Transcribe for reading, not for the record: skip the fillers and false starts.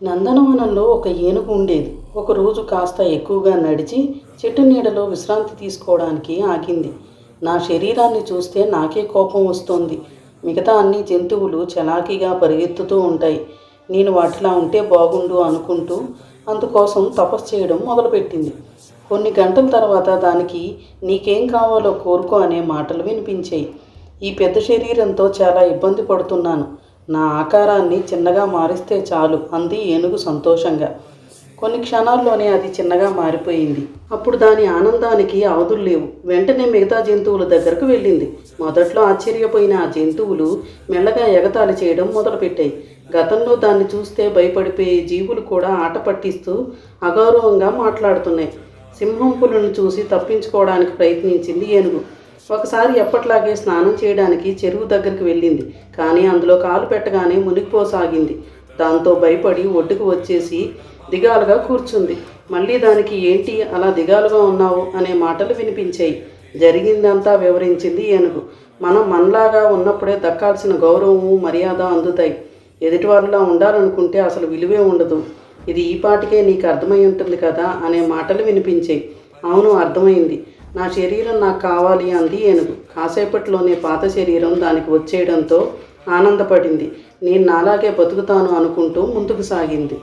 నందనవనంలో ఒక ఏనుగు ఉండేది. ఒకరోజు కాస్త ఎక్కువగా నడిచి చెట్టు నీడలో విశ్రాంతి తీసుకోవడానికి ఆగింది. నా శరీరాన్ని చూస్తే నాకే కోపం వస్తోంది. మిగతా అన్ని జంతువులు చలాకీగా పరిగెత్తుతూ ఉంటాయి. నేను వాటిలా ఉంటే బాగుండు అనుకుంటూ అందుకోసం తపస్సు చేయడం మొదలుపెట్టింది. కొన్ని గంటల తర్వాత దానికి నీకేం కావాలో కోరుకో అనే మాటలు వినిపించాయి. ఈ పెద్ద శరీరంతో చాలా ఇబ్బంది పడుతున్నాను. నా ఆకారాన్ని చిన్నగా మారిస్తే చాలు అంది ఏనుగు సంతోషంగా. కొన్ని క్షణాల్లోనే అది చిన్నగా మారిపోయింది. అప్పుడు దాని ఆనందానికి అవధులు లేవు. వెంటనే మిగతా జంతువుల దగ్గరకు వెళ్ళింది. మొదట్లో ఆశ్చర్యపోయిన ఆ జంతువులు మెల్లగా ఎగతాళి చేయడం మొదలుపెట్టాయి. గతంలో దాన్ని చూస్తే భయపడిపోయే జీవులు కూడా ఆట పట్టిస్తూ అగౌరవంగా మాట్లాడుతున్నాయి. సింహం పులులను చూసి తప్పించుకోవడానికి ప్రయత్నించింది ఏనుగు. ఒకసారి ఎప్పట్లాగే స్నానం చేయడానికి చెరువు దగ్గరికి వెళ్ళింది. కానీ అందులో కాలు పెట్టగానే మునిగిపోసాగింది. దాంతో భయపడి ఒడ్డుకు వచ్చేసి దిగాలుగా కూర్చుంది. మళ్ళీ దానికి ఏంటి అలా దిగాలుగా ఉన్నావు అనే మాటలు వినిపించాయి. జరిగిందంతా వివరించింది ఏనుగు. మనం మనలాగా ఉన్నప్పుడే దక్కాల్సిన గౌరవము మర్యాద అందుతాయి. ఎదుటివారిలా ఉండాలనుకుంటే అసలు విలువే ఉండదు. ఇది ఈపాటికే నీకు అర్థమై ఉంటుంది కదా అనే మాటలు వినిపించాయి. అవును, అర్థమైంది. నా శరీరం నాకు కావాలి అంది ఏనుగు. కాసేపట్లోనే పాత శరీరం దానికి వచ్చేయడంతో ఆనందపడింది. నేను నాలాగే బతుకుతాను అనుకుంటూ ముందుకు సాగింది.